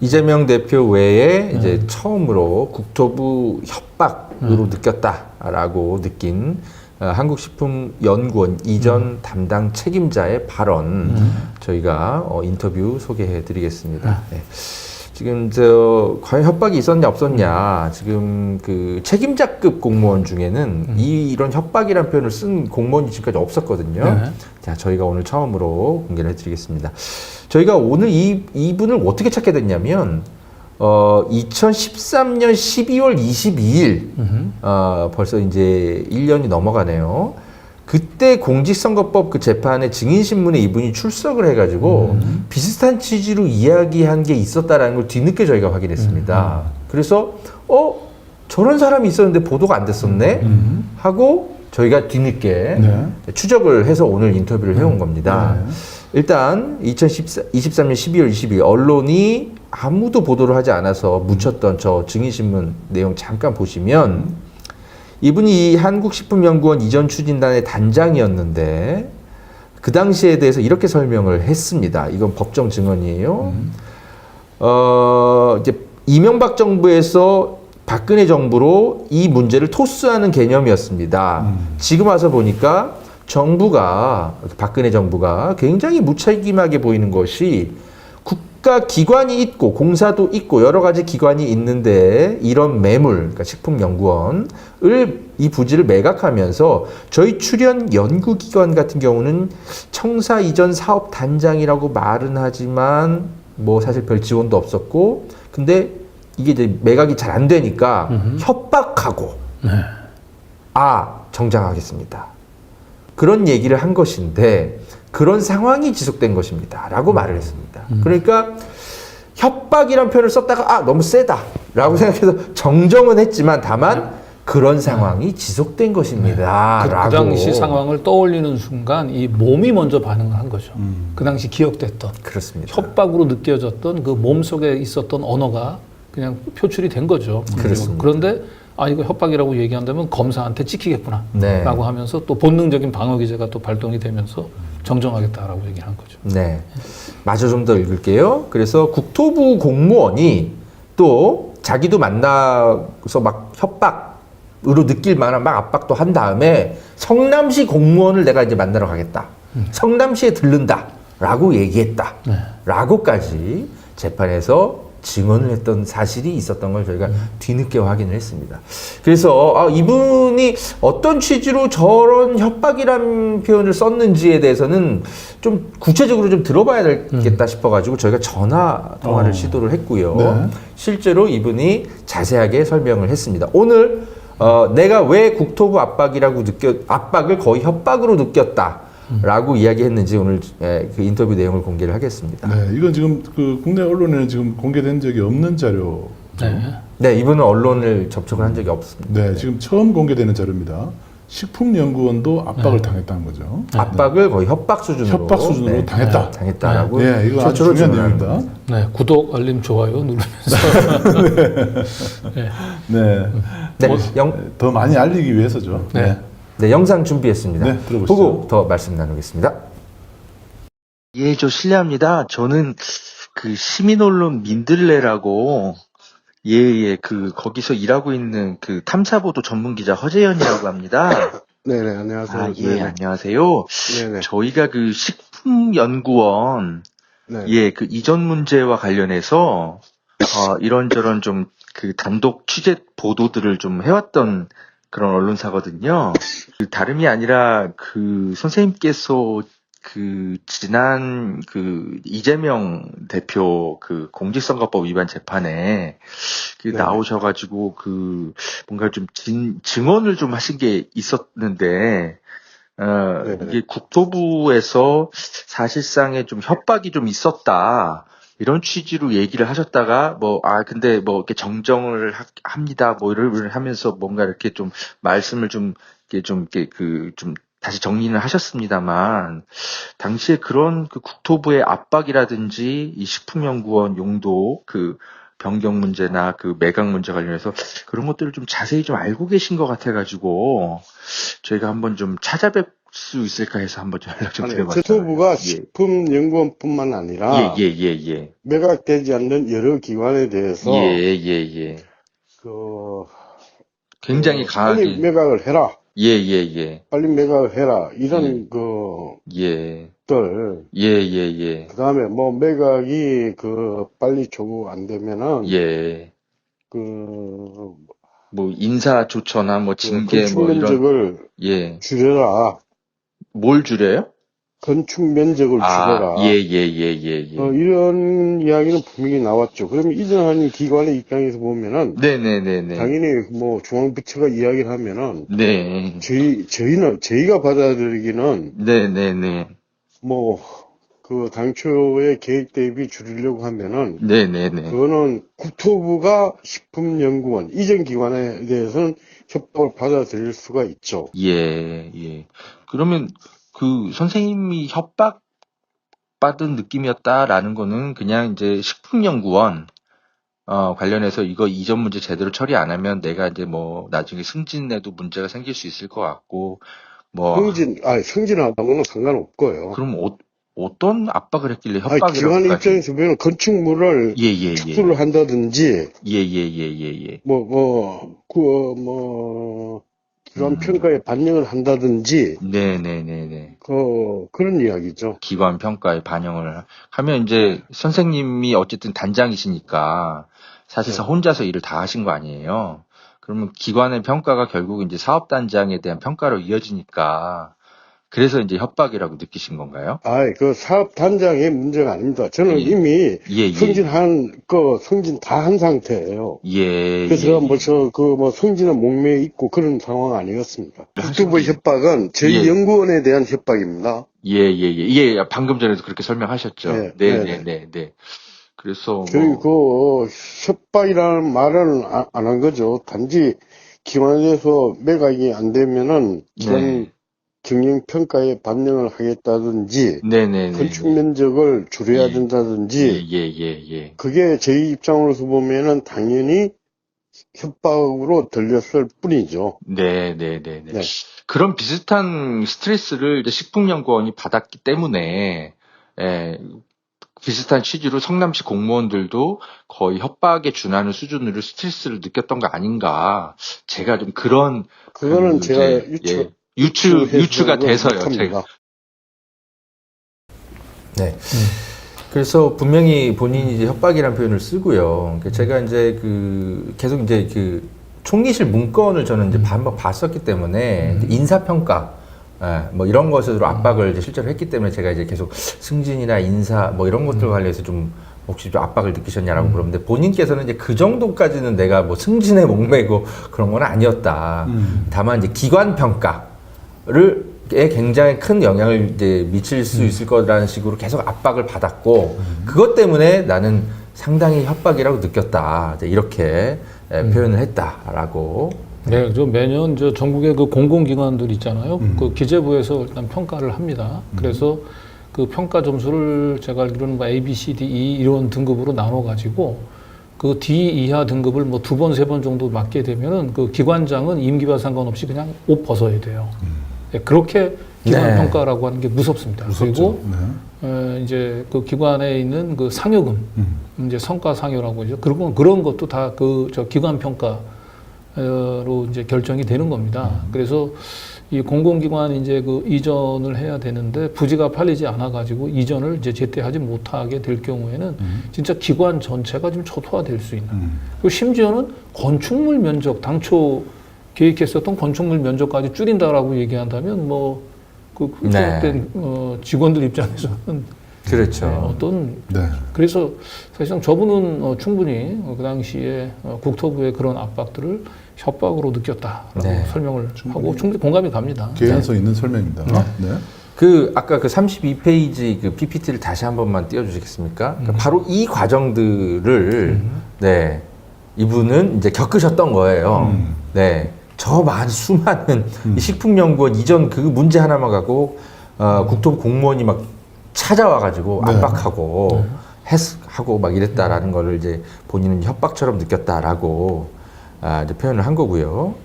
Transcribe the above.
이재명 대표 외에 이제 처음으로 국토부 협박으로 느꼈다라고 느낀 한국식품연구원 이전 담당 책임자의 발언 저희가 인터뷰 소개해 드리겠습니다. 네. 지금 과연 협박이 있었냐 없었냐 지금 그 책임자급 공무원 중에는 이런 협박이라는 표현을 쓴 공무원이 지금까지 없었거든요. 네. 자, 저희가 오늘 처음으로 공개를 해드리겠습니다. 저희가 오늘 이분을 어떻게 찾게 됐냐면 2013년 12월 22일 벌써 이제 1년이 넘어가네요. 그때 공직선거법 그 재판에 증인신문에 이분이 출석을 해가지고 비슷한 취지로 이야기한 게 있었다라는 걸 뒤늦게 저희가 확인했습니다. 그래서 저런 사람이 있었는데 보도가 안 됐었네 하고 저희가 뒤늦게 추적을 해서 오늘 인터뷰를 해온 겁니다. 일단 2023년 12월 22일 언론이 아무도 보도를 하지 않아서 묻혔던 저 증인신문 내용 잠깐 보시면 이분이 이 한국식품연구원 이전 추진단의 단장이었는데 그 당시에 대해서 이렇게 설명을 했습니다. 이건 법정 증언이에요. 이제 이명박 정부에서 박근혜 정부로 이 문제를 토스하는 개념이었습니다. 지금 와서 보니까 박근혜 정부가 굉장히 무책임하게 보이는 것이 국가 기관이 있고 공사도 있고 여러 가지 기관이 있는데 이런 매물, 그러니까 식품연구원을 이 부지를 매각하면서 저희 출연 연구기관 같은 경우는 청사 이전 사업 단장이라고 말은 하지만 뭐 사실 별 지원도 없었고 근데 이게 이제 매각이 잘 안 되니까 협박하고 정장하겠습니다. 그런 얘기를 한 것인데 그런 상황이 지속된 것입니다. 라고 말을 했습니다. 그러니까 협박이란 표현을 썼다가 너무 세다 라고 생각해서 정정은 했지만 다만 그런 상황이 지속된 것입니다. 그 당시 상황을 떠올리는 순간 이 몸이 먼저 반응을 한 거죠. 그 당시 기억됐던 그렇습니다. 협박으로 느껴졌던 그 몸 속에 있었던 언어가 그냥 표출이 된 거죠. 그렇습니다. 그런데 이거 협박이라고 얘기한다면 검사한테 찍히겠구나 네. 라고 하면서 또 본능적인 방어 기제가 또 발동이 되면서 정정하겠다라고 얘기를 한 거죠. 네. 마저 좀 더 읽을게요. 그래서 국토부 공무원이 또 자기도 만나서 막 협박으로 느낄 만한 막 압박도 한 다음에 성남시 공무원을 내가 이제 만나러 가겠다. 성남시에 들른다. 라고 얘기했다. 라고까지 재판에서 증언을 했던 사실이 있었던 걸 저희가 뒤늦게 확인을 했습니다. 그래서 이분이 어떤 취지로 저런 협박이란 표현을 썼는지에 대해서는 좀 구체적으로 좀 들어봐야 되겠다 싶어가지고 저희가 전화 통화를 시도를 했고요. 네. 실제로 이분이 자세하게 설명을 했습니다. 오늘 내가 왜 국토부 압박을 거의 협박으로 느꼈다. 라고 이야기했는지 오늘 그 인터뷰 내용을 공개를 하겠습니다. 네, 이건 지금 그 국내 언론에는 지금 공개된 적이 없는 자료. 네, 이분은 언론을 접촉을 한 적이 없습니다. 네, 지금 처음 공개되는 자료입니다. 식품연구원도 압박을 당했다는 거죠. 압박을 거의 협박 수준으로 당했다. 당했다라고. 네, 이거 아주 중요한 내용입니다. 네, 구독, 알림, 좋아요 누르면서 더 많이 알리기 위해서죠. 네, 영상 준비했습니다. 네, 들어보시죠. 보고 더 말씀 나누겠습니다. 예, 저 실례합니다. 저는 그 시민언론 민들레라고 거기서 일하고 있는 그 탐사보도 전문기자 허재현이라고 합니다. 네네, 안녕하세요. 예, 네네. 안녕하세요. 네네. 저희가 그 식품연구원, 네. 그 이전 문제와 관련해서, 이런저런 좀 그 단독 취재 보도들을 좀 해왔던 그런 언론사거든요. 그 다름이 아니라 그 선생님께서 그 지난 그 이재명 대표 그 공직선거법 위반 재판에 그 나오셔가지고 그 뭔가 좀 증언을 좀 하신 게 있었는데 이게 국토부에서 사실상의 좀 협박이 좀 있었다. 이런 취지로 얘기를 하셨다가 근데 이렇게 정정을 합니다. 이를 하면서 뭔가 이렇게 좀 말씀을 좀 다시 정리는 하셨습니다만 당시에 그런 그 국토부의 압박이라든지 이 식품연구원 용도 그 변경 문제나 그 매각 문제 관련해서 그런 것들을 좀 자세히 좀 알고 계신 것 같아가지고 저희가 한번 좀 수 있을까 해서 한번 좀 연락 좀 아니, 드려봤어요. 국토부가 예. 식품연구원뿐만 아니라 예. 매각되지 않는 여러 기관에 대해서 예. 그 굉장히 빨리 강하게. 매각을 해라. 예. 빨리 매각을 해라. 이런 예. 것들. 예. 그다음에 뭐 매각이 빨리 조국 안 되면은 예. 그 뭐 인사 조처나 뭐 징계 건축 뭐 이런. 면적을 예. 줄여라. 뭘 줄여요? 건축 면적을 줄여라. 예. 이런 이야기는 분명히 나왔죠. 그러면 이전하는 기관의 입장에서 보면은 네네네네. 당연히 뭐 중앙부처가 이야기를 하면은 네. 저희가 받아들이기는 네네네. 뭐 당초의 계획 대비 줄이려고 하면은 네네네. 그거는 국토부가 식품연구원 이전 기관에 대해서는 협박을 받아들일 수가 있죠. 예. 그러면 그 선생님이 협박받은 느낌이었다라는 거는 그냥 이제 식품연구원 관련해서 이거 이전 문제 제대로 처리 안 하면 내가 이제 뭐 나중에 승진에도 문제가 생길 수 있을 것 같고 뭐 승진하고는 상관없고요. 그럼 어떤 압박을 했길래 협박이라고까지? 기관 입장에서 보면 건축물을 예. 축소를 한다든지 예. 기관 평가에 반영을 한다든지 네네네네. 그런 이야기죠. 기관 평가에 반영을 하면 이제 선생님이 어쨌든 단장이시니까 사실상 혼자서 일을 다 하신 거 아니에요. 그러면 기관의 평가가 결국 이제 사업단장에 대한 평가로 이어지니까 그래서 이제 협박이라고 느끼신 건가요? 사업 단장의 문제가 아닙니다. 저는 예. 이미 예. 승진 다 한 상태예요. 예. 그래서 승진은 목매에 있고 그런 상황 아니었습니까? 국토부 협박은 저희 예. 연구원에 대한 협박입니다. 예. 방금 전에도 그렇게 설명하셨죠. 네. 그래서 저희 협박이라는 말은 안 한 거죠. 단지 기관에서 매각이 안 되면은 기관 경영 평가에 반영을 하겠다든지 네네네. 건축 면적을 줄여야 된다든지 예. 그게 저희 입장으로서 보면은 당연히 협박으로 들렸을 뿐이죠. 네. 그런 비슷한 스트레스를 이제 식품연구원이 받았기 때문에 비슷한 취지로 성남시 공무원들도 거의 협박에 준하는 수준으로 스트레스를 느꼈던 거 아닌가. 제가 좀 그런 그거는 제가 유추가 돼서요. 못합니다. 네. 그래서 분명히 본인이 이제 협박이라는 표현을 쓰고요. 제가 이제 계속 이제 총리실 문건을 저는 이제 한번 봤었기 때문에 인사평가 뭐 이런 것으로 압박을 이제 실제로 했기 때문에 제가 이제 계속 승진이나 인사 뭐 이런 것들 관련해서 좀 혹시 좀 압박을 느끼셨냐라고 물었는데 본인께서는 이제 그 정도까지는 내가 뭐 승진에 목매고 그런 건 아니었다. 다만 이제 기관 평가를 굉장히 큰 영향을 이제 미칠 수 있을 거라는 식으로 계속 압박을 받았고 그것 때문에 나는 상당히 협박이라고 느꼈다. 이제 이렇게 표현을 했다라고. 네, 매년 전국의 그 공공기관들 있잖아요. 그 기재부에서 일단 평가를 합니다. 그래서 그 평가 점수를 제가 알기로는 뭐 A, B, C, D, E 이런 등급으로 나눠가지고 그 D 이하 등급을 뭐 2번, 3번 정도 맞게 되면은 그 기관장은 임기와 상관없이 그냥 옷 벗어야 돼요. 네, 그렇게 기관 평가라고 하는 게 무섭습니다. 무섭죠. 그리고 이제 그 기관에 있는 그 상여금, 이제 성과 상여라고 하죠. 그리고 그런 것도 다 기관 평가로 이제 결정이 되는 겁니다. 그래서 이 공공기관 이제 이전을 해야 되는데 부지가 팔리지 않아 가지고 이전을 이제 제때 하지 못하게 될 경우에는 진짜 기관 전체가 좀 초토화될 수 있는. 그리고 심지어는 건축물 면적 당초 계획했었던 건축물 면적까지 줄인다라고 얘기한다면 그된 직원들 입장에서는 그렇죠. 그래서 사실상 저분은 충분히 그 당시에 국토부의 그런 압박들을 협박으로 느꼈다라고 설명을 하고 충분히 공감이 갑니다. 개연성 있는 설명입니다. 아까 32페이지 PPT를 다시 한 번만 띄워주시겠습니까? 바로 이 과정들을 이분은 이제 겪으셨던 거예요. 저 수많은 식품연구원 이전 그 문제 하나만 갖고 국토부 공무원이 막 찾아와가지고 압박하고 하고 막 이랬다라는 거를 이제 본인은 협박처럼 느꼈다라고 이제 표현을 한 거고요.